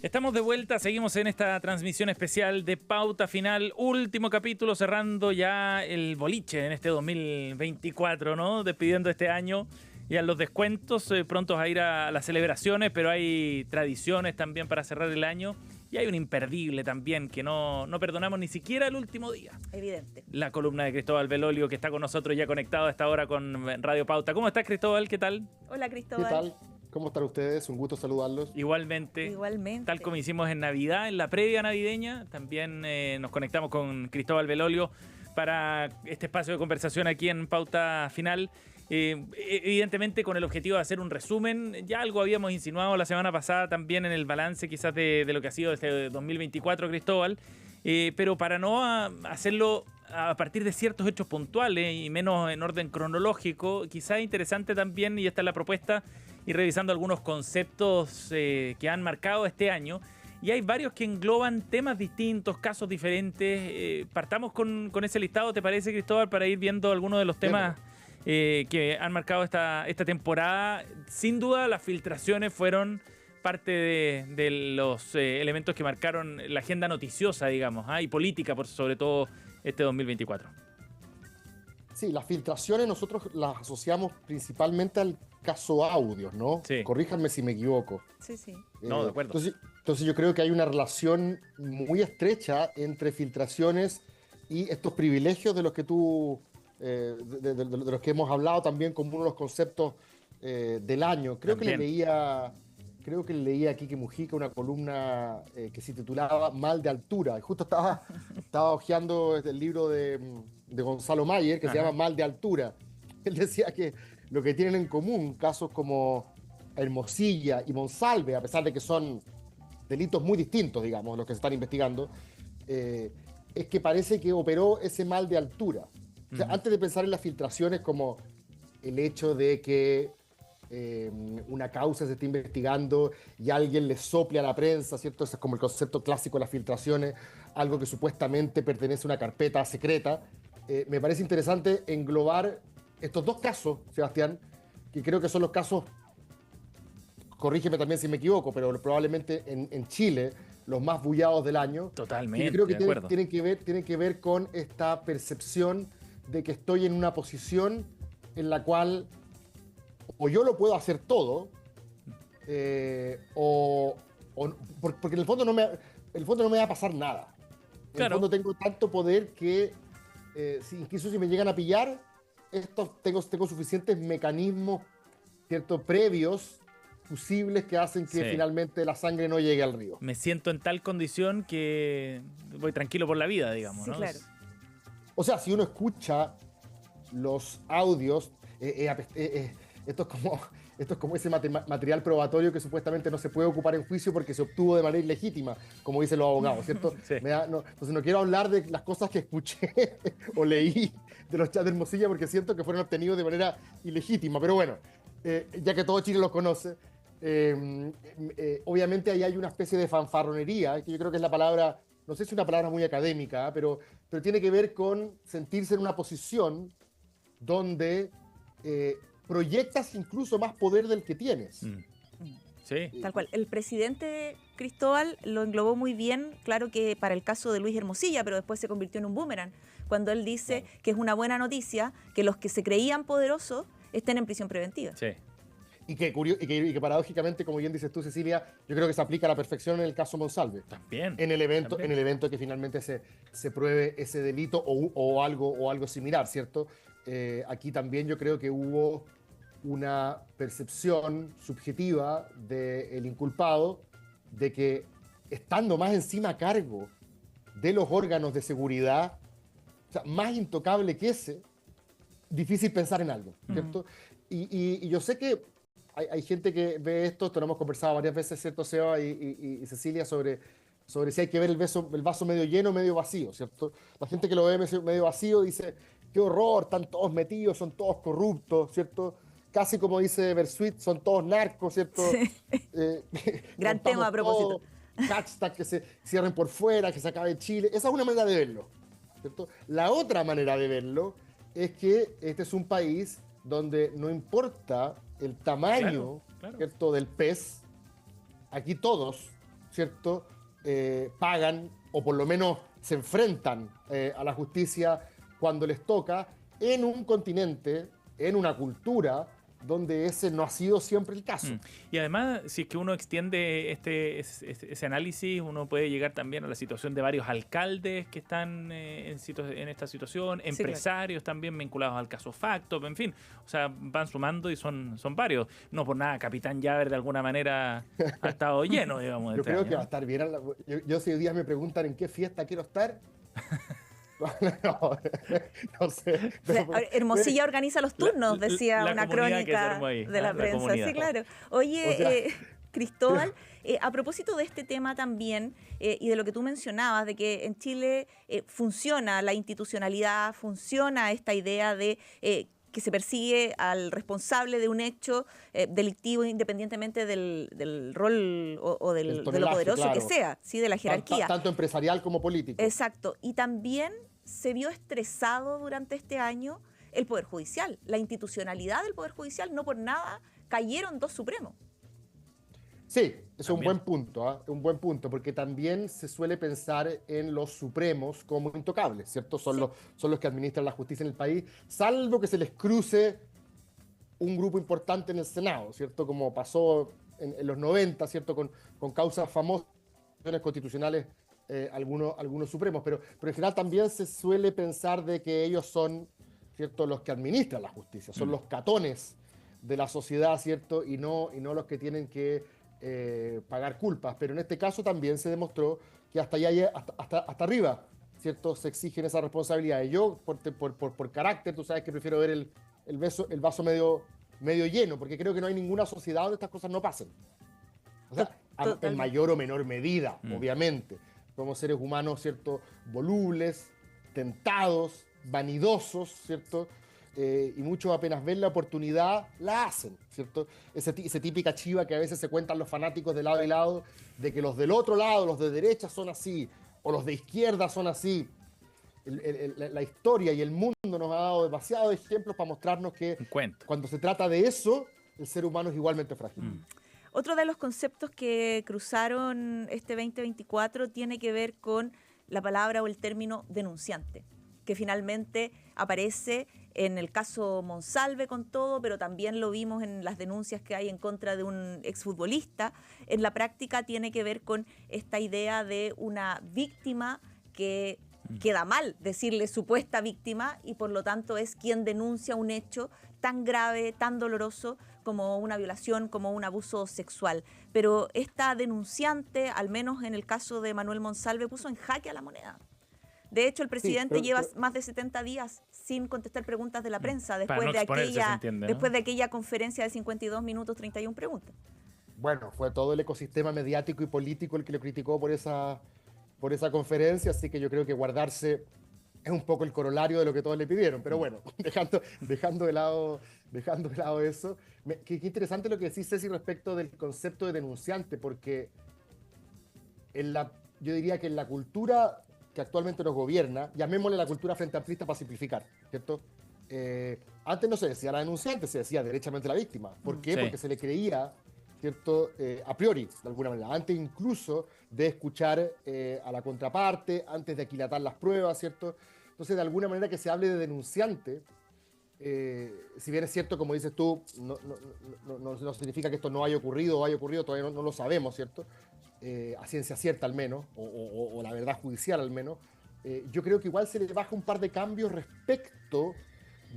Estamos de vuelta, seguimos en esta transmisión especial de Pauta Final, último capítulo, cerrando ya el boliche en este 2024, ¿no? Despidiendo este año ya los descuentos, prontos a ir a las celebraciones, pero hay tradiciones también para cerrar el año y hay un imperdible también que no perdonamos ni siquiera el último día. Evidente. La columna de Cristóbal Belolio, que está con nosotros ya conectado a esta hora con Radio Pauta. ¿Cómo estás, Cristóbal? ¿Qué tal? Hola, ¿Qué Cristóbal. tal? ¿Cómo están ustedes? Un gusto saludarlos. Igualmente. Igualmente. Tal como hicimos en Navidad, en la previa navideña, también nos conectamos con Cristóbal Belolio para este espacio de conversación aquí en Pauta Final. Evidentemente con el objetivo de hacer un resumen. Ya algo habíamos insinuado la semana pasada también en el balance quizás de lo que ha sido este 2024, Cristóbal. Pero para no hacerlo a partir de ciertos hechos puntuales y menos en orden cronológico, quizás interesante también, y esta es la propuesta, ir revisando algunos conceptos que han marcado este año. Y hay varios que engloban temas distintos, casos diferentes. Partamos con ese listado, ¿te parece, Cristóbal? Para ir viendo algunos de los temas que han marcado esta temporada. Sin duda, las filtraciones fueron parte de los elementos que marcaron la agenda noticiosa, digamos, y política, sobre todo este 2024. Sí, las filtraciones nosotros las asociamos principalmente al caso audios, ¿no? Sí. Corríjanme si me equivoco. Sí. No, de acuerdo. Entonces yo creo que hay una relación muy estrecha entre filtraciones y estos privilegios de los que tú, de los que hemos hablado también como uno de los conceptos del año. Creo También. que le leía a Quique Mujica una columna que se titulaba Mal de Altura. Y justo estaba hojeando el libro de Gonzalo Mayer, que se llama Mal de Altura. Él decía que lo que tienen en común casos como Hermosilla y Monsalve, a pesar de que son delitos muy distintos, digamos, los que se están investigando, es que parece que operó ese mal de altura. O sea, antes de pensar en las filtraciones como el hecho de que una causa se está investigando y alguien le sople a la prensa, ¿cierto? Ese es como el concepto clásico de las filtraciones, algo que supuestamente pertenece a una carpeta secreta. Me parece interesante englobar estos dos casos, Sebastián, que creo que son los casos, corrígeme también si me equivoco, pero probablemente en Chile los más bullados del año. Totalmente, y creo que de acuerdo. tienen que ver con esta percepción de que estoy en una posición en la cual o yo lo puedo hacer todo, porque en el fondo no me va a pasar nada. En Claro. el fondo tengo tanto poder que incluso si me llegan a pillar, tengo suficientes mecanismos, ¿cierto?, previos, fusibles, que hacen que Sí. finalmente la sangre no llegue al río. Me siento en tal condición que voy tranquilo por la vida, digamos, Sí, ¿no? claro. O sea, si uno escucha los audios, esto es como ese material probatorio que supuestamente no se puede ocupar en juicio porque se obtuvo de manera ilegítima, como dicen los abogados, ¿cierto? Sí. Entonces no quiero hablar de las cosas que escuché o leí de los chats de Hermosilla porque siento que fueron obtenidos de manera ilegítima. Pero bueno, ya que todo Chile los conoce, obviamente ahí hay una especie de fanfarronería, que yo creo que es la palabra, no sé si es una palabra muy académica, pero tiene que ver con sentirse en una posición donde proyectas incluso más poder del que tienes. Sí. Tal cual. El presidente Cristóbal lo englobó muy bien, claro que para el caso de Luis Hermosilla, pero después se convirtió en un boomerang, cuando él dice que es una buena noticia que los que se creían poderosos estén en prisión preventiva. Sí. Y que paradójicamente, como bien dices tú, Cecilia, yo creo que se aplica a la perfección en el caso Monsalve. También. En el evento que finalmente se pruebe ese delito o algo similar, ¿cierto? Aquí también yo creo que hubo una percepción subjetiva del inculpado de que, estando más encima a cargo de los órganos de seguridad, o sea, más intocable que ese, difícil pensar en algo, ¿cierto? Y yo sé que hay gente que ve esto lo hemos conversado varias veces, ¿cierto, Seba y Cecilia, sobre si hay que ver el vaso medio lleno o medio vacío, ¿cierto? La gente que lo ve medio vacío dice, qué horror, están todos metidos, son todos corruptos, ¿cierto? Casi como dice Bersuit, son todos narcos, ¿cierto? Sí. Gran tema a propósito. Hashtag que se cierren por fuera, que se acabe Chile. Esa es una manera de verlo, ¿cierto? La otra manera de verlo es que este es un país donde no importa el tamaño, Claro. ¿cierto?, del pez, aquí todos, ¿cierto? Pagan o por lo menos se enfrentan a la justicia cuando les toca en un continente, en una cultura donde ese no ha sido siempre el caso. Y además, si es que uno extiende ese análisis, uno puede llegar también a la situación de varios alcaldes que están en esta situación, empresarios también vinculados al caso Facto, en fin, o sea, van sumando y son varios. No por nada, Capitán Llaver de alguna manera ha estado lleno, digamos. Yo creo que va a estar bien. Yo si hoy día me preguntan en qué fiesta quiero estar... no sé. Hermosilla organiza los turnos, decía una crónica de la prensa. Sí, claro. Oye, o sea, Cristóbal, a propósito de este tema también, y de lo que tú mencionabas, de que en Chile funciona la institucionalidad, funciona esta idea de que se persigue al responsable de un hecho delictivo independientemente del rol o de lo poderoso, claro, que sea, ¿sí? De la jerarquía. Tanto empresarial como político. Exacto. Y también se vio estresado durante este año el Poder Judicial. La institucionalidad del Poder Judicial, no por nada cayeron 2 Supremos. Sí, es un buen punto, ¿eh? Un buen punto, porque también se suele pensar en los supremos como intocables, ¿cierto? Son los que administran la justicia en el país, salvo que se les cruce un grupo importante en el Senado, ¿cierto? Como pasó en los 90, ¿cierto? Con causas famosas constitucionales, algunos supremos, pero en general también se suele pensar de que ellos son, ¿cierto? Los que administran la justicia, son los catones de la sociedad, ¿cierto? Y no los que tienen que pagar culpas, pero en este caso también se demostró que hasta arriba, ¿cierto? Se exigen esas responsabilidades. Yo, por carácter, tú sabes que prefiero ver el vaso medio lleno, porque creo que no hay ninguna sociedad donde estas cosas no pasen. O sea, en mayor o menor medida, obviamente. Somos seres humanos, ¿cierto? Volubles, tentados, vanidosos, ¿cierto? Y muchos apenas ven la oportunidad, la hacen, ¿cierto? Esa típica chiva que a veces se cuentan los fanáticos de lado y lado, de que los del otro lado, los de derecha son así, o los de izquierda son así. La historia y el mundo nos ha dado demasiados ejemplos para mostrarnos que cuando se trata de eso, el ser humano es igualmente frágil. Otro de los conceptos que cruzaron este 2024 tiene que ver con la palabra o el término denunciante, que finalmente aparece en el caso Monsalve con todo, pero también lo vimos en las denuncias que hay en contra de un exfutbolista. En la práctica tiene que ver con esta idea de una víctima que queda mal decirle supuesta víctima y por lo tanto es quien denuncia un hecho tan grave, tan doloroso como una violación, como un abuso sexual. Pero esta denunciante, al menos en el caso de Manuel Monsalve, puso en jaque a la moneda. De hecho, el presidente lleva más de 70 días sin contestar preguntas de la prensa después de aquella conferencia de 52 minutos, 31 preguntas. Bueno, fue todo el ecosistema mediático y político el que lo criticó por esa conferencia, así que yo creo que guardarse es un poco el corolario de lo que todos le pidieron. Pero bueno, dejando de lado eso, qué interesante lo que decís, Ceci, respecto del concepto de denunciante, porque yo diría que en la cultura que actualmente nos gobierna, llamémosle la cultura frente amplista para simplificar, ¿cierto? Antes no se decía la denunciante, se decía derechamente la víctima. ¿Por qué? Sí. Porque se le creía, ¿cierto? A priori, de alguna manera, antes incluso de escuchar a la contraparte, antes de aquilatar las pruebas, ¿cierto? Entonces, de alguna manera que se hable de denunciante, si bien es cierto, como dices tú, no significa que esto no haya ocurrido o haya ocurrido, todavía no lo sabemos, ¿cierto? A ciencia cierta al menos, o la verdad judicial al menos, yo creo que igual se le baja un par de cambios respecto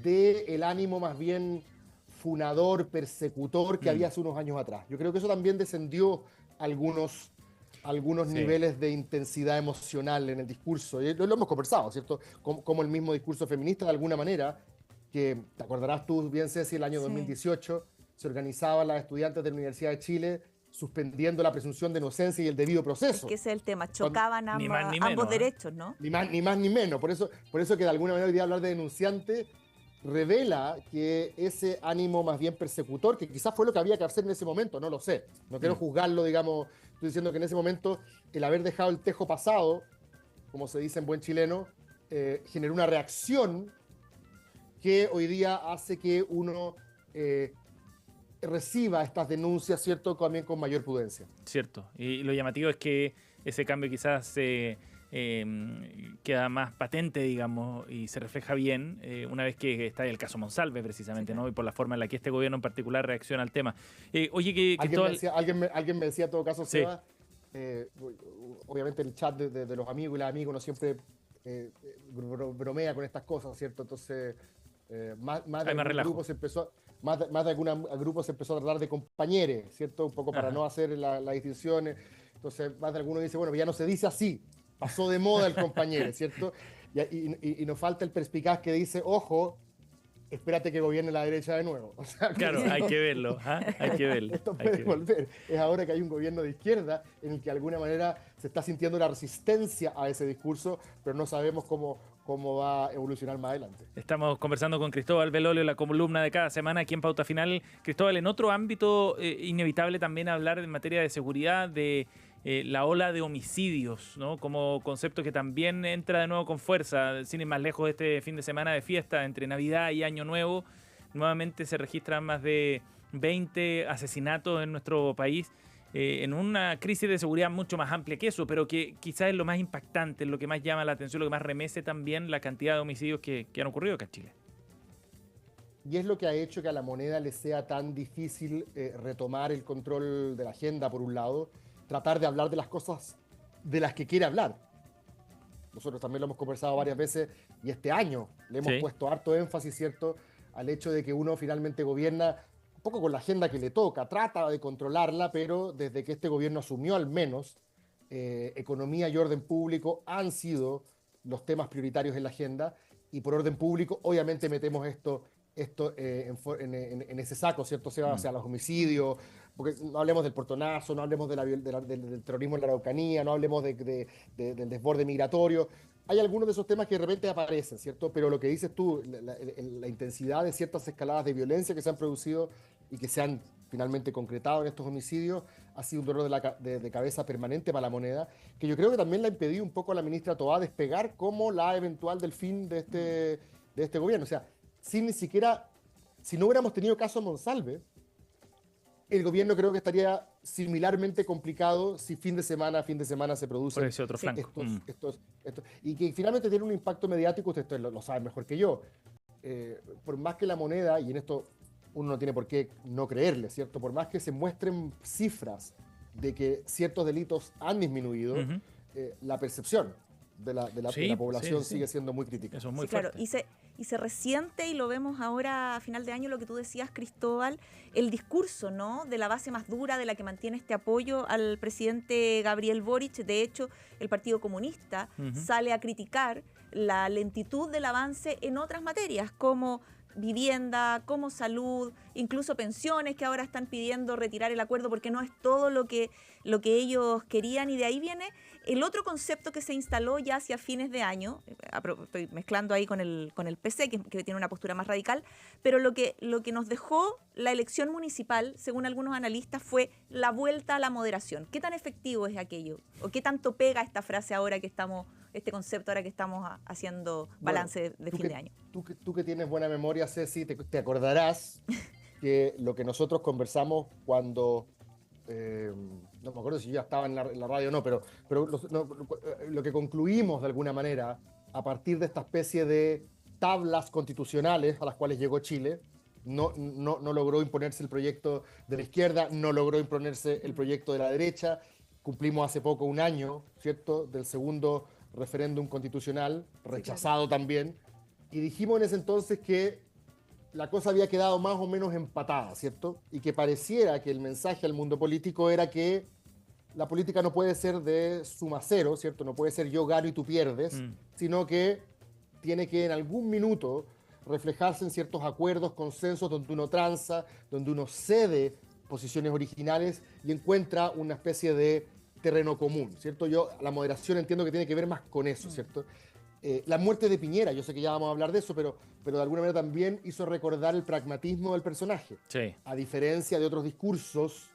del ánimo más bien funador, persecutor que había hace unos años atrás. Yo creo que eso también descendió algunos niveles de intensidad emocional en el discurso. Y lo hemos conversado, ¿cierto? Como el mismo discurso feminista, de alguna manera, que te acordarás tú bien, Ceci, el año 2018 se organizaban las estudiantes de la Universidad de Chile suspendiendo la presunción de inocencia y el debido proceso. Es que ese es el tema, chocaban ambos derechos, ¿no? Ni más ni menos. Por eso que de alguna manera hoy día hablar de denunciante revela que ese ánimo más bien persecutor, que quizás fue lo que había que hacer en ese momento, no lo sé. No quiero juzgarlo, digamos, estoy diciendo que en ese momento el haber dejado el tejo pasado, como se dice en buen chileno, generó una reacción que hoy día hace que uno reciba estas denuncias, ¿cierto? También con mayor prudencia. Cierto. Y lo llamativo es que ese cambio quizás queda más patente, digamos, y se refleja bien una vez que está el caso Monsalve, precisamente, ¿no? Y por la forma en la que este gobierno en particular reacciona al tema. Oye, que alguien me decía, en todo caso, Sí. Seba, obviamente el chat de los amigos y las amigas uno siempre bromea con estas cosas, ¿cierto? Entonces, más de Hay más algún relajo. grupo se empezó, más de algún grupo se empezó a tratar de compañeros, ¿cierto? Un poco para Ajá. no hacer las distinciones. Entonces, más de alguno dice, bueno, ya no se dice así, pasó de moda el compañero, ¿cierto? Y nos falta el perspicaz que dice, ojo, espérate que gobierne la derecha de nuevo. O sea, Claro, hay que verlo, ¿ah? Hay que verlo. esto hay puede que verlo. volver. Es ahora que hay un gobierno de izquierda en el que de alguna manera se está sintiendo la resistencia a ese discurso, pero no sabemos cómo va a evolucionar más adelante. Estamos conversando con Cristóbal Belolio, la columna de cada semana aquí en Pauta Final. Cristóbal, en otro ámbito inevitable también hablar en materia de seguridad, de la ola de homicidios, ¿no? Como concepto que también entra de nuevo con fuerza. Sin ir más lejos, este fin de semana de fiesta entre Navidad y Año Nuevo, nuevamente se registran más de 20 asesinatos en nuestro país. En una crisis de seguridad mucho más amplia que eso, pero que quizás es lo más impactante, lo que más llama la atención, lo que más remece también la cantidad de homicidios que han ocurrido acá en Chile. Y es lo que ha hecho que a la moneda le sea tan difícil retomar el control de la agenda, por un lado, tratar de hablar de las cosas de las que quiere hablar. Nosotros también lo hemos conversado varias veces y este año le hemos puesto harto énfasis, ¿cierto?, al hecho de que uno finalmente gobierna un poco con la agenda que le toca, trata de controlarla, pero desde que este gobierno asumió al menos, economía y orden público han sido los temas prioritarios en la agenda, y por orden público obviamente metemos esto en ese saco, ¿cierto? O sea, los homicidios, porque no hablemos del portonazo, no hablemos del terrorismo en la Araucanía, no hablemos del desborde migratorio. Hay algunos de esos temas que de repente aparecen, ¿cierto? Pero lo que dices tú, la intensidad de ciertas escaladas de violencia que se han producido y que se han finalmente concretado en estos homicidios, ha sido un dolor de cabeza permanente para la moneda, que yo creo que también le ha impedido un poco a la ministra Tobá despegar como la eventual delfín de este gobierno. O sea, si no hubiéramos tenido caso Monsalve, el gobierno creo que estaría similarmente complicado si fin de semana se produce Por ese otro flanco. y que finalmente tiene un impacto mediático. Ustedes lo saben mejor que yo. Por más que la moneda, y en esto uno no tiene por qué no creerle, ¿cierto? Por más que se muestren cifras de que ciertos delitos han disminuido, la percepción de la población sigue siendo muy crítica. Eso es muy claro, fuerte. y se resiente, y lo vemos ahora a final de año, lo que tú decías, Cristóbal, el discurso, ¿no?, de la base más dura, de la que mantiene este apoyo al presidente Gabriel Boric. De hecho, el Partido Comunista sale a criticar la lentitud del avance en otras materias, como vivienda, como salud, incluso pensiones, que ahora están pidiendo retirar el acuerdo porque no es todo lo que ellos querían. Y de ahí viene el otro concepto que se instaló ya hacia fines de año. Estoy mezclando ahí con el PC, que tiene una postura más radical, pero lo que nos dejó la elección municipal, según algunos analistas, fue la vuelta a la moderación. ¿Qué tan efectivo es aquello? ¿O qué tanto pega esta frase ahora que estamos, este concepto ahora que estamos haciendo balance de fin de año? Tú que tienes buena memoria, Ceci, te acordarás que lo que nosotros conversamos cuando, no me acuerdo si yo ya estaba en la radio o no, pero lo que concluimos de alguna manera a partir de esta especie de tablas constitucionales a las cuales llegó Chile, no logró imponerse el proyecto de la izquierda, no logró imponerse el proyecto de la derecha. Cumplimos hace poco un año, ¿cierto?, del segundo referéndum constitucional, rechazado también, y dijimos en ese entonces que la cosa había quedado más o menos empatada, ¿cierto? Y que pareciera que el mensaje al mundo político era que la política no puede ser de suma cero, ¿cierto? No puede ser yo gano y tú pierdes, sino que tiene que en algún minuto reflejarse en ciertos acuerdos, consensos, donde uno tranza, donde uno cede posiciones originales y encuentra una especie de terreno común, ¿cierto? Yo la moderación entiendo que tiene que ver más con eso, ¿cierto? La muerte de Piñera, yo sé que ya vamos a hablar de eso, pero de alguna manera también hizo recordar el pragmatismo del personaje. Sí. A diferencia de otros discursos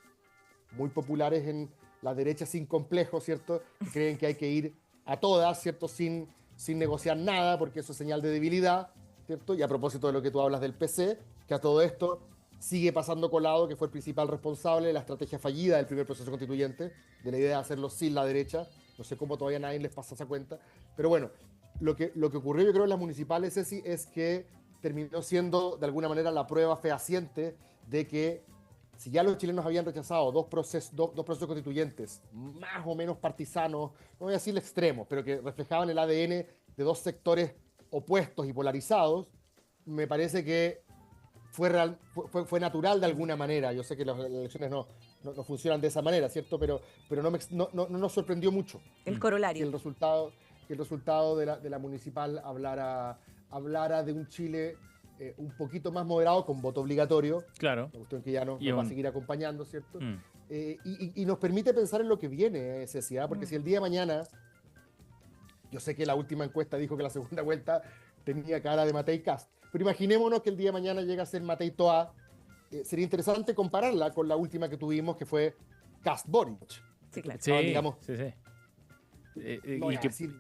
muy populares en la derecha sin complejos, ¿cierto? Que creen que hay que ir a todas, ¿cierto? Sin negociar nada, porque eso es señal de debilidad, ¿cierto? Y a propósito de lo que tú hablas del PC, que a todo esto sigue pasando colado, que fue el principal responsable de la estrategia fallida del primer proceso constituyente, de la idea de hacerlo sin la derecha. No sé cómo todavía nadie les pasa esa cuenta. Pero bueno, lo que ocurrió yo creo en las municipales, Ceci, es que terminó siendo de alguna manera la prueba fehaciente de que si ya los chilenos habían rechazado dos procesos constituyentes más o menos partisanos, no voy a decir extremos, pero que reflejaban el ADN de dos sectores opuestos y polarizados, me parece que fue natural de alguna manera. Yo sé que las elecciones no funcionan de esa manera, ¿cierto? Pero no nos sorprendió mucho El corolario. que el resultado de la municipal hablara de un Chile un poquito más moderado, con voto obligatorio. Claro. Una cuestión que ya nos Y va a un- seguir acompañando, ¿cierto? Mm. Y nos permite pensar en lo que viene, Ceci, ¿ah? Porque si el día de mañana, yo sé que la última encuesta dijo que la segunda vuelta tenía cara de Matei Kast, pero imaginémonos que el día de mañana llega a ser Matei Toa. Sería interesante compararla con la última que tuvimos, que fue Kast Boric. Sí, claro. Sí, digamos, sí, sí. no voy Y a que, decir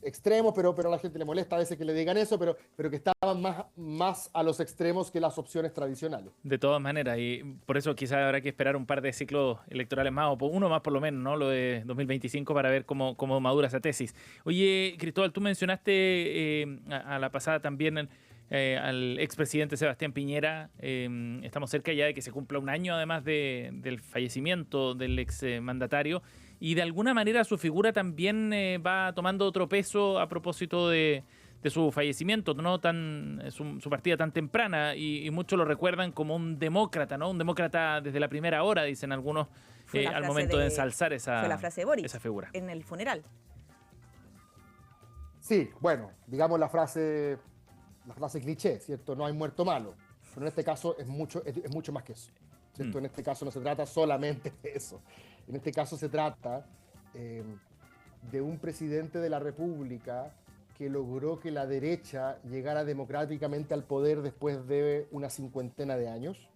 extremos, pero a la gente le molesta a veces que le digan eso, pero que estaban más a los extremos que las opciones tradicionales. de todas maneras, y por eso quizás habrá que esperar un par de ciclos electorales más, o uno más por lo menos, ¿no? Lo de 2025 para ver cómo madura esa tesis. Oye, Cristóbal, tú mencionaste a la pasada también al expresidente Sebastián Piñera. Estamos cerca ya de que se cumpla un año además del fallecimiento del exmandatario. Y de alguna manera su figura también va tomando otro peso a propósito de su fallecimiento, ¿no? Su partida tan temprana, y muchos lo recuerdan como un demócrata, ¿no? Un demócrata desde la primera hora, dicen algunos, Fue la al frase momento de ensalzar fue la frase de Boric esa figura. en el funeral. Sí, bueno, digamos la frase cliché, ¿cierto? No hay muerto malo. Pero en este caso es mucho más que eso, ¿cierto? En este caso no se trata solamente de eso. En este caso se trata de un presidente de la República que logró que la derecha llegara democráticamente al poder después de una cincuentena de años.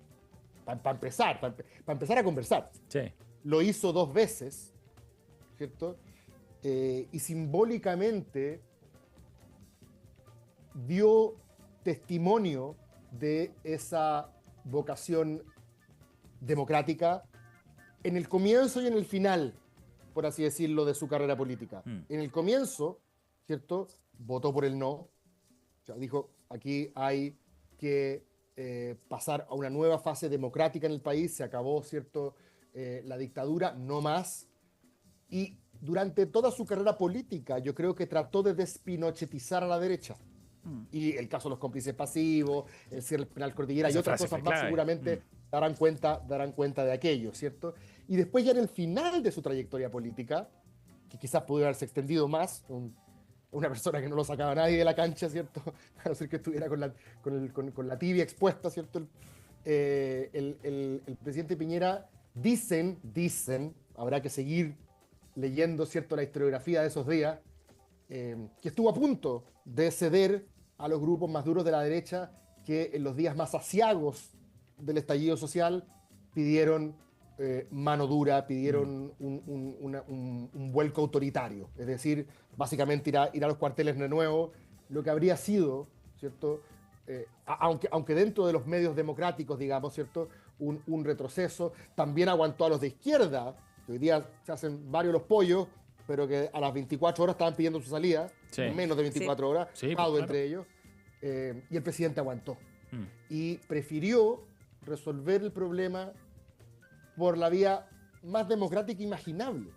Para empezar a conversar. Sí. Lo hizo 2 veces, ¿cierto? Y simbólicamente dio testimonio de esa vocación democrática en el comienzo y en el final, por así decirlo, de su carrera política. En el comienzo, ¿cierto? Votó por el no. O sea, dijo, aquí hay que pasar a una nueva fase democrática en el país, se acabó, ¿cierto? La dictadura, no más. Y durante toda su carrera política, yo creo que trató de despinochetizar a la derecha. Y el caso de los cómplices pasivos, el cierre del penal Cordillera Esa y otras frase cosas fue más clave. seguramente darán cuenta de aquello, ¿cierto? Y después ya en el final de su trayectoria política, que quizás pudo haberse extendido más, una persona que no lo sacaba nadie de la cancha, ¿cierto? A no ser que estuviera con la tibia expuesta, ¿cierto? El presidente Piñera, dicen, habrá que seguir leyendo, ¿cierto?, la historiografía de esos días, que estuvo a punto de ceder a los grupos más duros de la derecha que en los días más aciagos del estallido social pidieron mano dura, pidieron un vuelco autoritario, es decir, básicamente ir a los cuarteles de nuevo, lo que habría sido, ¿cierto?, aunque dentro de los medios democráticos, digamos, ¿cierto?, un retroceso. También aguantó a los de izquierda, que hoy día se hacen varios los pollos, pero que a las 24 horas estaban pidiendo su salida, Sí. menos de 24 horas, Sí, Pablo pues, entre ellos, y el presidente aguantó. Mm. Y prefirió resolver el problema por la vía más democrática imaginable,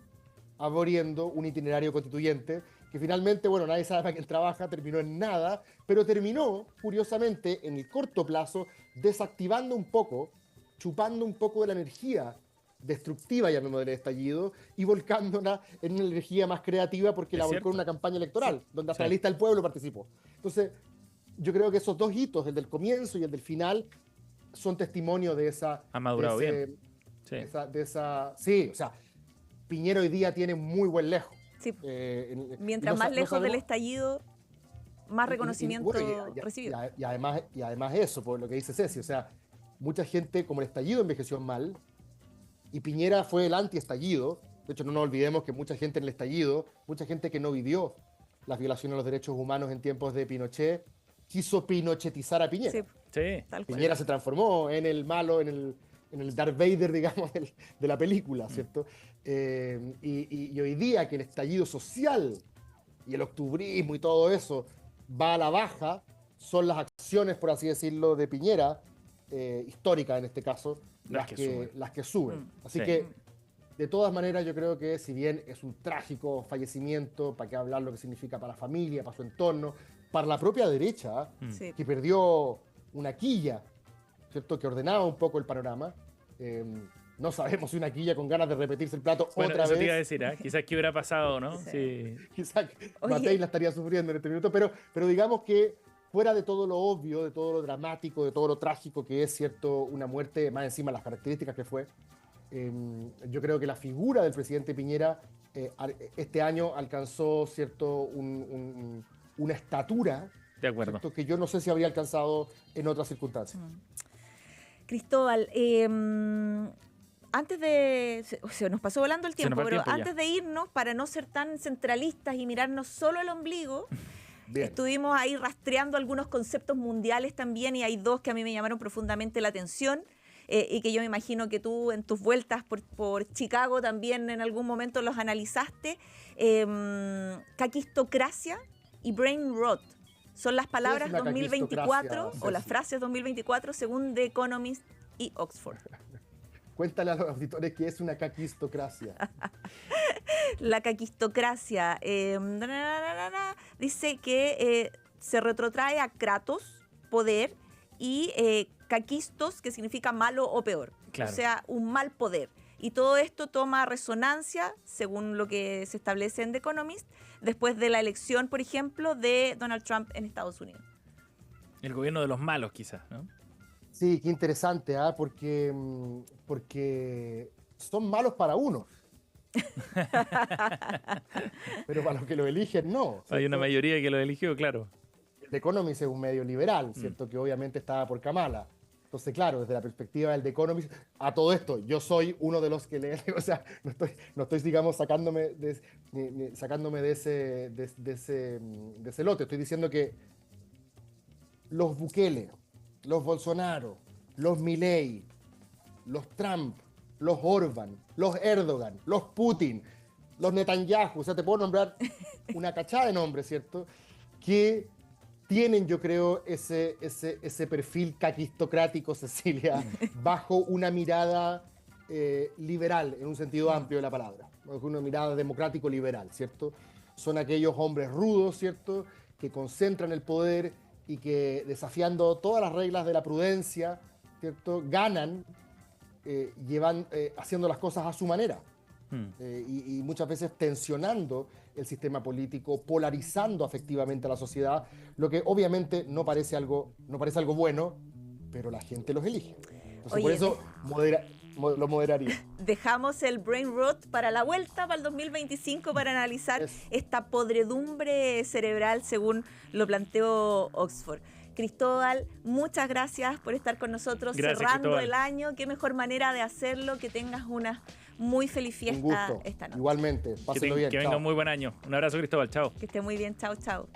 abriendo un itinerario constituyente que finalmente, bueno, nadie sabe para quién trabaja, terminó en nada, pero terminó, curiosamente, en el corto plazo, desactivando un poco, chupando un poco de la energía destructiva, llamemos, del estallido, y volcándola en una energía más creativa, porque Es la volcó cierto. en una campaña electoral, donde hasta Sí. la lista del pueblo participó. Entonces, yo creo que esos dos hitos, el del comienzo y el del final, son testimonio de esa... Ha madurado de ese- bien. Sí. Sí, o sea, Piñera hoy día tiene muy buen lejos. Sí. y Mientras no más no lejos del sabemos- estallido, más reconocimiento bueno, recibió. y además eso, por lo que dice Ceci, o sea, mucha gente, como el estallido envejeció mal, y Piñera fue el anti-estallido. De hecho, no nos olvidemos que mucha gente en el estallido, mucha gente que no vivió las violaciones a los derechos humanos en tiempos de Pinochet, quiso pinochetizar a Piñera. Sí. Sí. Tal cual. Piñera se transformó en el malo, en el Darth Vader, digamos, de la película, ¿cierto? Y hoy día que el estallido social y el octubrismo y todo eso va a la baja, son las acciones, por así decirlo, de Piñera, históricas en este caso, las que suben. Así Sí. que, de todas maneras, yo creo que si bien es un trágico fallecimiento, para qué hablar lo que significa para la familia, para su entorno, para la propia derecha, Sí. que perdió una quilla, ¿cierto? Que ordenaba un poco el panorama. No sabemos si una quilla con ganas de repetirse el plato Bueno, otra eso vez. te iba a decir, ¿eh? Quizás qué hubiera pasado, ¿no? Sí. Sí. Quizás Oye. Matei la estaría sufriendo en este minuto, pero digamos que fuera de todo lo obvio, de todo lo dramático, de todo lo trágico que es, ¿cierto? Una muerte, más encima las características que fue, yo creo que la figura del presidente Piñera este año alcanzó, ¿cierto? Una estatura, De acuerdo. ¿cierto? Que yo no sé si habría alcanzado en otras circunstancias. Cristóbal, antes de... Se nos pasó volando el Se nos tiempo, va el pero tiempo ya. antes de irnos, para no ser tan centralistas y mirarnos solo el ombligo, Bien. estuvimos ahí rastreando algunos conceptos mundiales también, y hay dos que a mí me llamaron profundamente la atención, y que yo me imagino que tú en tus vueltas por Chicago también en algún momento los analizaste. Caquistocracia y brain rot son las palabras una 2024 caquistocracia, o las Ceci? frases 2024 según The Economist y Oxford. Cuéntale a los auditores que es una caquistocracia. La caquistocracia dice que se retrotrae a kratos, poder, y caquistos, que significa malo o peor. Claro. O sea, un mal poder. Y todo esto toma resonancia, según lo que se establece en The Economist, después de la elección, por ejemplo, de Donald Trump en Estados Unidos. El gobierno de los malos, quizás, ¿no? Sí, qué interesante, ¿ah? Porque son malos para uno. Pero para los que lo eligen, no. Hay una ¿cierto? mayoría que lo eligió, claro. The Economist es un medio liberal, ¿cierto? Que obviamente estaba por Kamala. Entonces, claro, desde la perspectiva del The Economist, a todo esto, yo soy uno de los que lee, o sea, no estoy digamos, sacándome de ese lote. Estoy diciendo que los Bukele, los Bolsonaro, los Milei, los Trump, los Orban, los Erdogan, los Putin, los Netanyahu, o sea, te puedo nombrar una cachada de nombres, ¿cierto? Que tienen, yo creo, ese perfil caquistocrático, Cecilia, bajo una mirada liberal, en un sentido amplio de la palabra, bajo una mirada democrático-liberal, ¿cierto? Son aquellos hombres rudos, ¿cierto?, que concentran el poder y que, desafiando todas las reglas de la prudencia, ¿cierto?, ganan, haciendo las cosas a su manera. Y muchas veces tensionando el sistema político, polarizando afectivamente a la sociedad, lo que obviamente no parece algo bueno, pero la gente los elige. Entonces, Oye, por eso lo moderaría. Dejamos el brain rot para la vuelta, para el 2025, para analizar esta podredumbre cerebral según lo planteó Oxford. Cristóbal, muchas gracias por estar con nosotros. Gracias, cerrando Cristóbal. el año. Qué mejor manera de hacerlo, que tengas una muy feliz Un fiesta gusto. esta noche. Igualmente, pásenlo bien. Que venga Chao. un muy buen año. Un abrazo, Cristóbal. Chao. Que esté muy bien. Chao, chao.